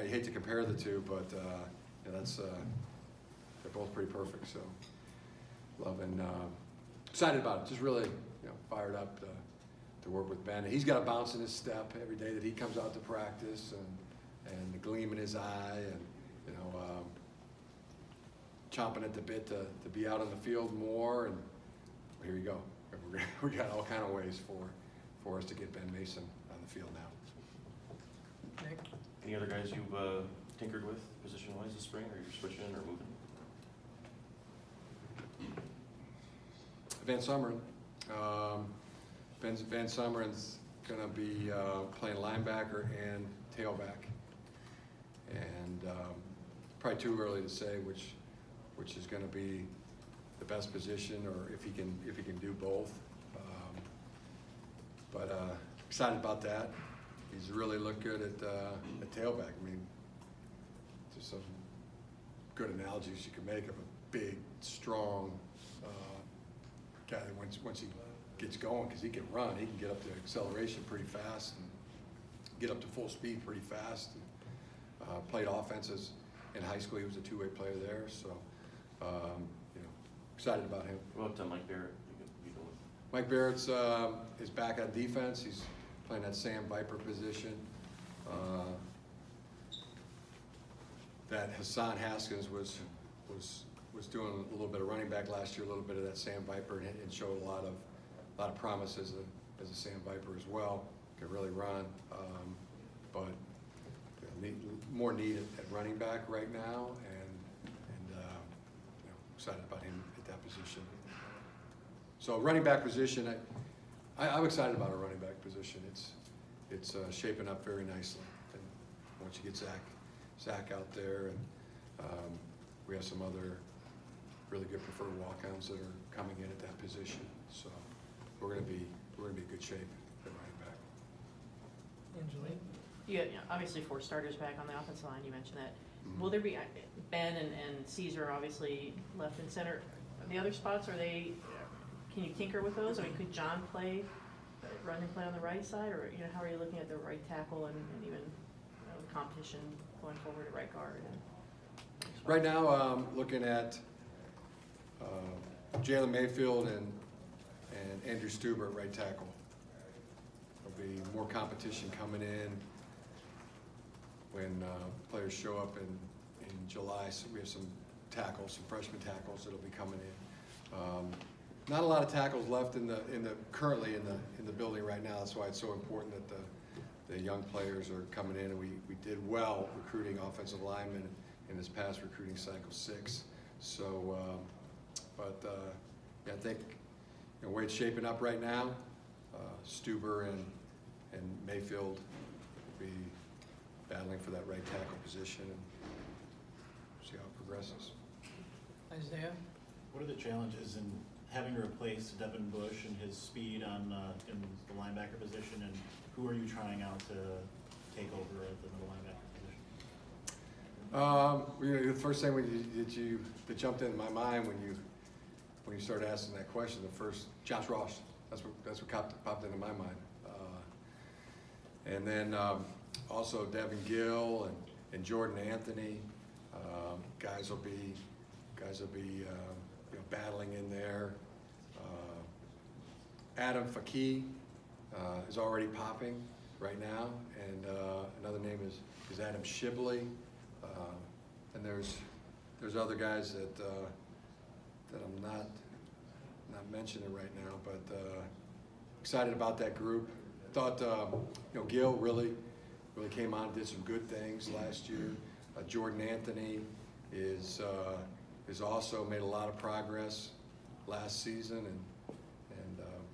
you hate to compare the two, but that's they're both pretty perfect. So loving, excited about it. Just really fired up to work with Ben. And he's got a bounce in his step every day that he comes out to practice, and the gleam in his eye, and chomping at the bit to be out on the field more. And here you go. We got all kind of ways for us to get Ben Mason on the field now. Nick? Any other guys you've tinkered with position-wise this spring, or you're switching or moving? Van Sumeren. Van Sumeren's going to be playing linebacker and tailback, and probably too early to say which is going to be the best position, or if he can do both. But excited about that. He's really looked good at tailback. I mean, there's some good analogies you can make of a big, strong guy that once he gets going, because he can run, he can get up to acceleration pretty fast and get up to full speed pretty fast. And, played offenses in high school. He was a two-way player there, so excited about him. What about Mike Barrett? Mike Barrett's is back on defense. He's playing that Sam Viper position. That Hassan Haskins was doing a little bit of running back last year, a little bit of that Sam Viper, and showed a lot of promise as a Sam Viper as well. Could really run, but more need at running back right now, and excited about him at that position. So running back position, I'm excited about our running back position. It's shaping up very nicely. And once you get Zach out there, and we have some other really good preferred walk-ons that are coming in at that position. So we're going to be in good shape at running back. Angeline? You got obviously 4 starters back on the offensive line. You mentioned that. Mm-hmm. Will there be Ben and Caesar obviously left and center? The other spots, are they? Can you tinker with those? I mean, could John run and play on the right side, or how are you looking at the right tackle and even the competition going forward at right guard? Right now, looking at Jalen Mayfield and Andrew Stuber at right tackle. There'll be more competition coming in when players show up in July. So we have some freshman tackles that'll be coming in. Not a lot of tackles left currently in the building right now. That's why it's so important that the young players are coming in, and we did well recruiting offensive linemen in this past recruiting cycle 6. So, I think the way it's shaping up right now, Stuber and Mayfield will be battling for that right tackle position, and see how it progresses. Isaiah? What are the challenges in having to replace Devin Bush and his speed in the linebacker position, and who are you trying out to take over at the middle linebacker position? The first thing that jumped into my mind when you started asking that question, the first, Josh Ross. That's what popped into my mind. And then also Devin Gill and Jordan Anthony. Guys will be battling in there. Adam Fakih is already popping right now, and another name is Adam Shibley. And there's other guys that I'm not mentioning right now, but excited about that group. Thought Gil really came on, did some good things last year. Jordan Anthony is also made a lot of progress last season, and there'll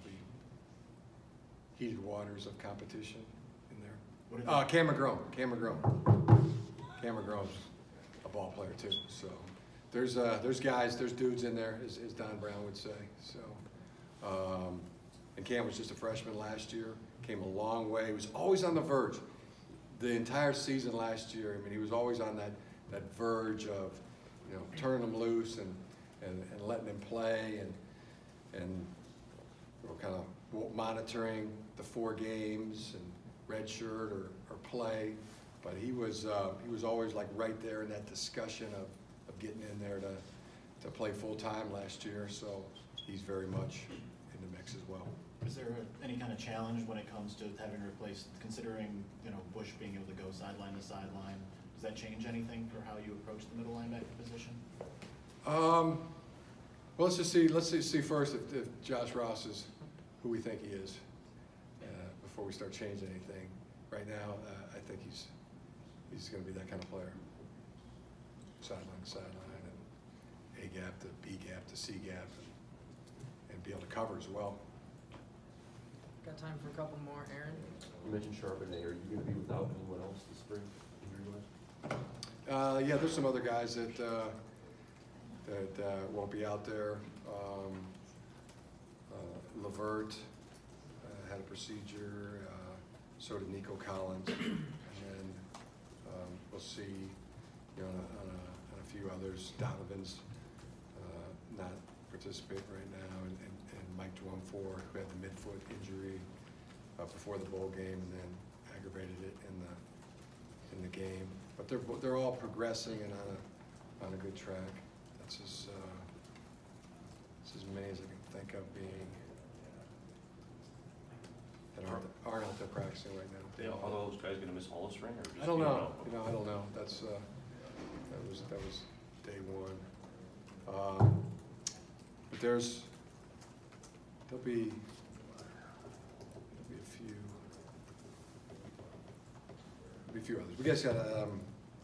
be heated waters of competition in there. Cam McGrone. Cam McGrone's a ball player too. So there's dudes in there, as Don Brown would say. So and Cam was just a freshman last year. Came a long way. He was always on the verge. The entire season last year, I mean, he was always on that verge of turning them loose and letting him play and kind of monitoring the 4 games and red shirt or play. But he was always like right there in that discussion of getting in there to play full-time last year, so he's very much in the mix as well. Is there any kind of challenge when it comes to having replaced, considering, you know, Bush being able to go sideline to sideline? Does that change anything for how you approach the middle linebacker position? Well, let's see first if Josh Ross is who we think he is before we start changing anything. Right now, I think he's going to be that kind of player. Sideline to sideline, and A gap to B gap to C gap, and be able to cover as well. Got time for a couple more, Aaron? You mentioned Charbonnet. Are you going to be without anyone else this spring, injury-wise? Yeah, there's some other guys that won't be out there. Levert had a procedure. So did Nico Collins, and we'll see. You know, on a few others. Donovan's not participating right now, and Mike Dwumfor, who had the midfoot injury before the bowl game, and then aggravated it in the game. But they're all progressing and on a good track. That's as many as I can think of being that aren't out there practicing right now. Yeah, are those guys going to miss all the spring, or just I don't know. you I don't know. That's that was day one. But there'll be a few others. We guys got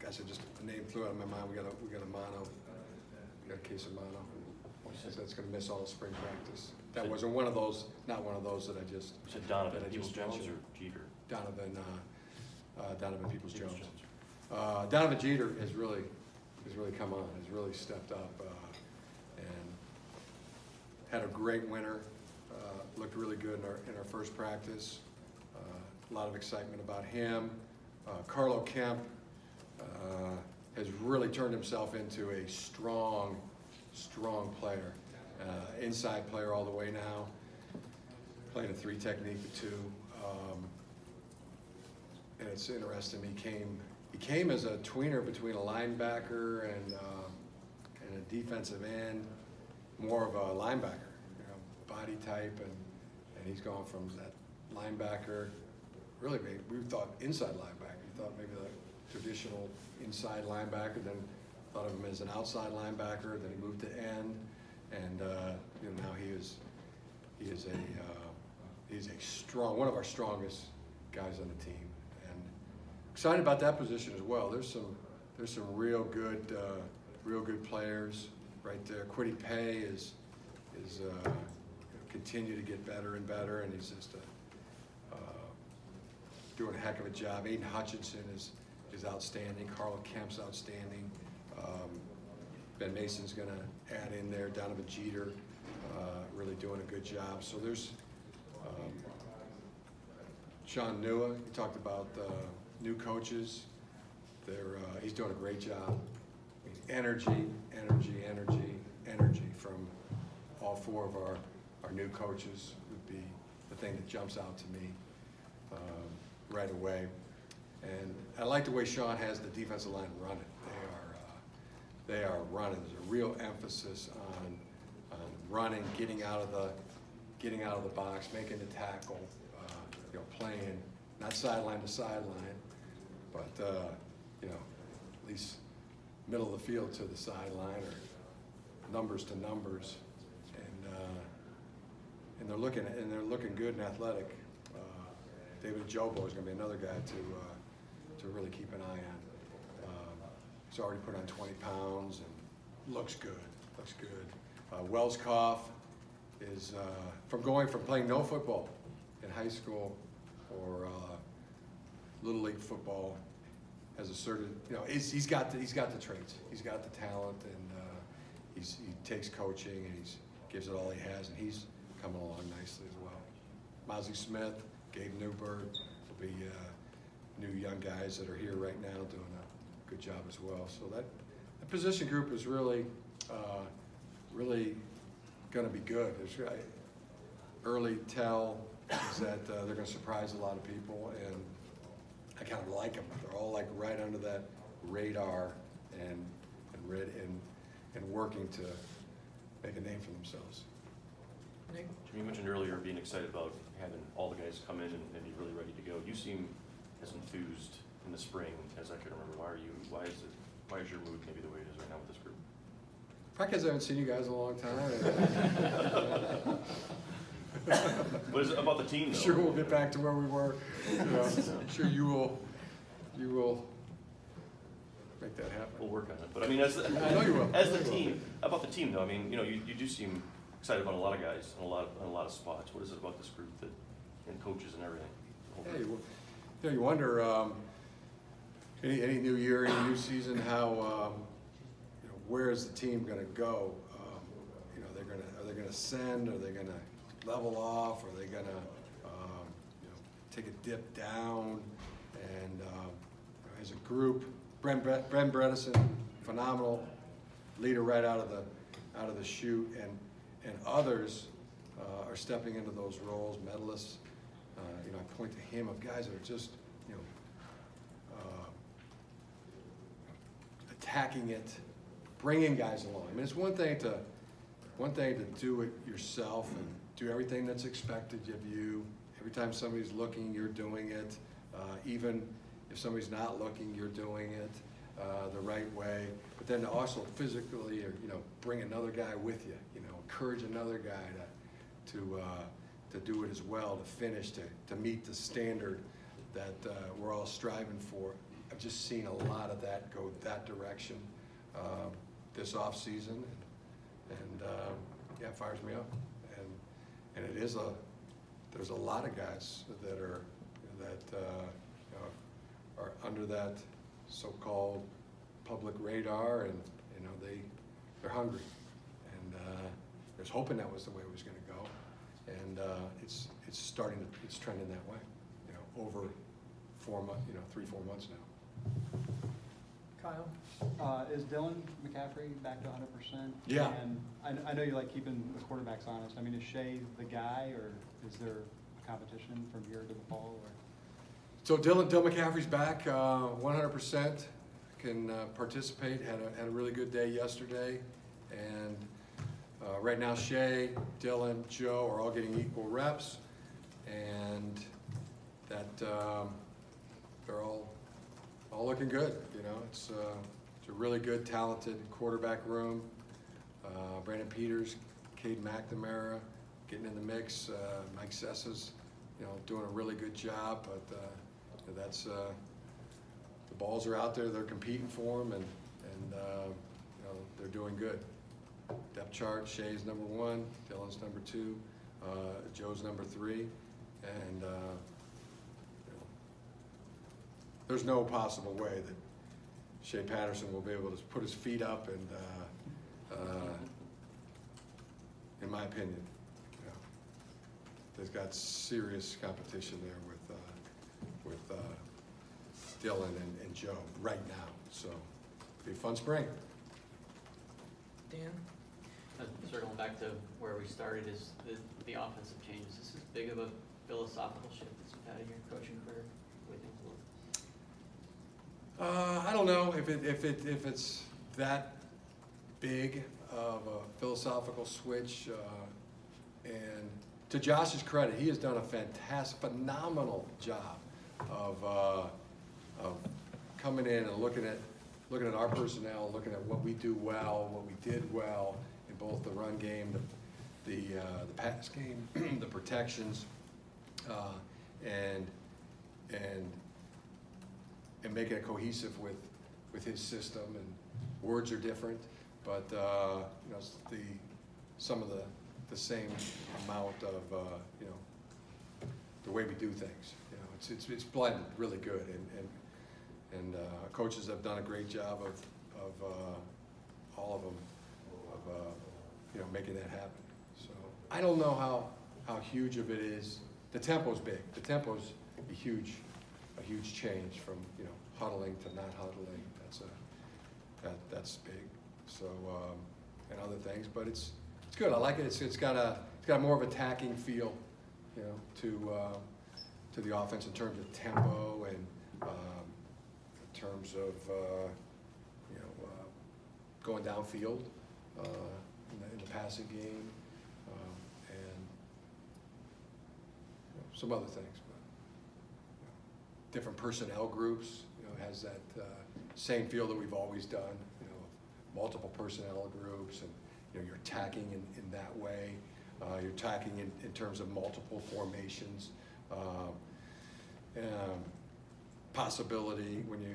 gosh, I just the name flew out of my mind. We got a mono. We got a case of mono. That's going to miss all the spring practice. That wasn't one of those. Not one of those that I just. You said Donovan that I just Peoples-Jones mentioned. or Jeter? Donovan Peoples-Jones. Donovan Jeter has really come on. Has really stepped up and had a great winter. Looked really good in our first practice. A lot of excitement about him. Carlo Kemp has really turned himself into a strong player. Inside player all the way now. Playing a 3 technique with 2. And it's interesting. He came as a tweener between a linebacker and a defensive end, more of a linebacker, you know, body type, and he's gone from that linebacker. Really, we thought inside linebacker. We thought maybe the traditional inside linebacker. Then thought of him as an outside linebacker. Then he moved to end, and you know, now he's a strong, one of our strongest guys on the team. Excited about that position as well. There's some real good players right there. Kwity Paye is continue to get better and better, and he's just doing a heck of a job. Aiden Hutchinson is outstanding. Carl Kemp's outstanding. Ben Mason's going to add in there. Donovan Jeter really doing a good job. So there's Sean Nua. You talked about new coaches. He's doing a great job. I mean, energy from all 4 of our new coaches would be the thing that jumps out to me right away. And I like the way Sean has the defensive line running. They are running. There's a real emphasis on running, getting out of the box, making the tackle, you know, playing not sideline to sideline, but you know, at least middle of the field to the sideline, or numbers to numbers, and they're looking good and athletic. David Jobo is going to be another guy to really keep an eye on. He's already put on 20 pounds and looks good. Wells Koff is from playing no football in high school or Little League football, has asserted, you know, he's got the traits, he's got the talent, and he takes coaching and he gives it all he has, and he's coming along nicely as well. Mozzie Smith, Gabe Newberg will be new young guys that are here right now doing a good job as well. So that position group is really going to be good. There's early tell is that they're going to surprise a lot of people, and I kind of like them. They're all like right under that radar and working to make a name for themselves. Nick? Jim, you mentioned earlier being excited about having all the guys come in and be really ready to go. You seem as enthused in the spring as I can remember. Why is your mood maybe the way it is right now with this group? Probably because I haven't seen you guys in a long time. What is it about the team, though? Sure, we'll get back to where we were. I'm sure you will make that happen. We'll work on it. But I mean, as the, I know you will. as I know the you will. team, about the team, though. I mean, you do seem excited about a lot of guys and a lot of spots. What is it about this group and coaches and everything? Yeah, you wonder. Any new year, any new season, how where is the team going to go? Are they going to ascend? Are they going to level off? Are they going to take a dip down? And as a group, Brent Bredesen, phenomenal leader right out of the chute, and others are stepping into those roles, medalists. I point to him of guys that are just attacking it, bringing guys along. I mean, it's one thing to do it yourself and do everything that's expected of you. Every time somebody's looking, you're doing it. Even if somebody's not looking, you're doing it the right way. But then to also physically, bring another guy with you. Encourage another guy to do it as well, to finish, to meet the standard that we're all striving for. I've just seen a lot of that go that direction this off season, and yeah, it fires me up. And it is there's a lot of guys that are under that so-called public radar, and they're hungry, and I was hoping that was the way it was going to go, and it's trending that way, over 4 months, 3-4 months now. Kyle? Is Dylan McCaffrey back to 100%? Yeah. And I know you like keeping the quarterbacks honest. I mean, is Shea the guy, or is there a competition from here to the fall? Or? So Dylan McCaffrey's back, 100%, can participate. Had a really good day yesterday, and right now Shea, Dylan, Joe are all getting equal reps, and that they're all looking good. It's a really good, talented quarterback room. Brandon Peters, Cade McNamara getting in the mix. Mike Sessa's, doing a really good job. But that's the balls are out there. They're competing for them, and they're doing good. Depth chart: Shea's number 1, Dylan's number 2, Joe's number 3, and there's no possible way that Shea Patterson will be able to put his feet up, and in my opinion, they've got serious competition there with Dylan and Joe right now. So it'll be a fun spring. Dan? Circling back to where we started, is the offensive changes. Is this as big of a philosophical shift as you've had in your coaching career? What do you think? I don't know if it's that big of a philosophical switch. And to Josh's credit, he has done a phenomenal job of coming in and looking at our personnel, looking at what we do well, what we did well in both the run game, the pass game, the protections, and making it cohesive with his system. And words are different, but some of the same amount of the way we do things. It's blended really good, and coaches have done a great job of all of them of making that happen. So I don't know how huge of it is. The tempo's big. The tempo's a huge change from huddling to not huddling. That's big. So and other things, but it's good. I like it. It's got more of a attacking feel, to the offense in terms of tempo and in terms of, you know, going downfield in the passing game, and you know, some other things. But you know, different personnel groups, you know, has that same feel that we've always done. You know, multiple personnel groups, and you know, you're attacking in that way. You're attacking in terms of multiple formations. Possibility when you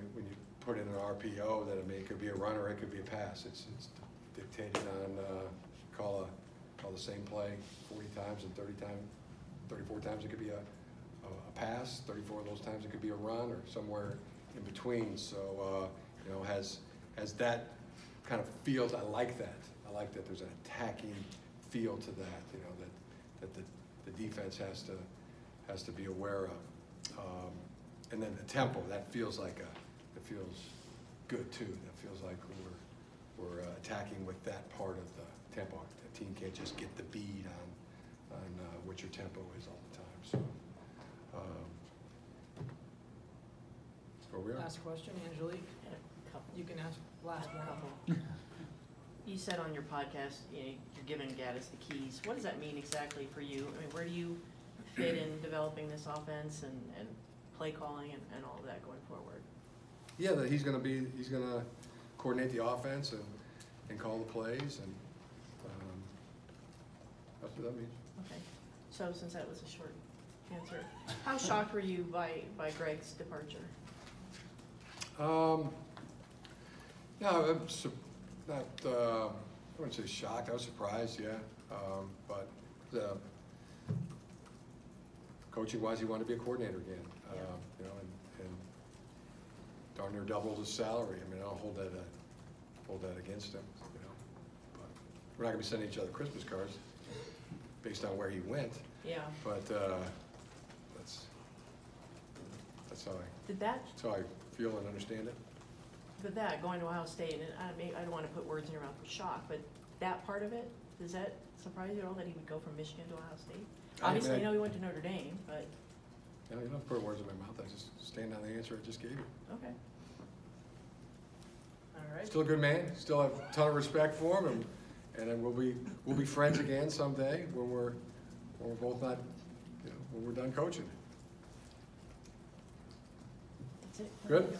put in an RPO that it could be a run or it could be a pass. It's dictated on call the same play 40 times, and 34 times it could be a pass. 34 of those times it could be a run, or somewhere in between. So you know, has that kind of feels. I like that. I like that there's an attacking feel to that. You know, that the defense has to be aware of. And then the tempo, that feels like it feels good too. That feels like we're attacking with that part of the tempo. The team can't just get the bead on what your tempo is all the time. So that's where we are. Last question, Angelique. And a couple. You can ask last A one. couple. You said on your podcast, you know, you're giving Gaddis the keys. What does that mean exactly for you? I mean, where do you fit in developing this offense and play calling and all of that going forward? Yeah, that he's gonna coordinate the offense and call the plays, and that's what that means. Okay, so since that was a short answer, how shocked were you by Greg's departure? No, I'm not. I wouldn't say shocked. I was surprised. Yeah, but coaching wise, he wanted to be a coordinator again. Yeah. You know, and darn near doubled his salary. I mean, I don't hold that against him. You know, but we're not gonna be sending each other Christmas cards based on where he went. Yeah. But that's how I feel and understand it. But that, going to Ohio State, and I don't want to put words in your mouth for shock, but that part of it, does that surprise you at all that he would go from Michigan to Ohio State? Obviously, I know he went to Notre Dame, but. You know, you don't put words in my mouth. I just stand on the answer I just gave you. Okay. All right. Still a good man. Still have a ton of respect for him, and then we'll be friends again someday when we're both not, you know, when we're done coaching. That's it. Good?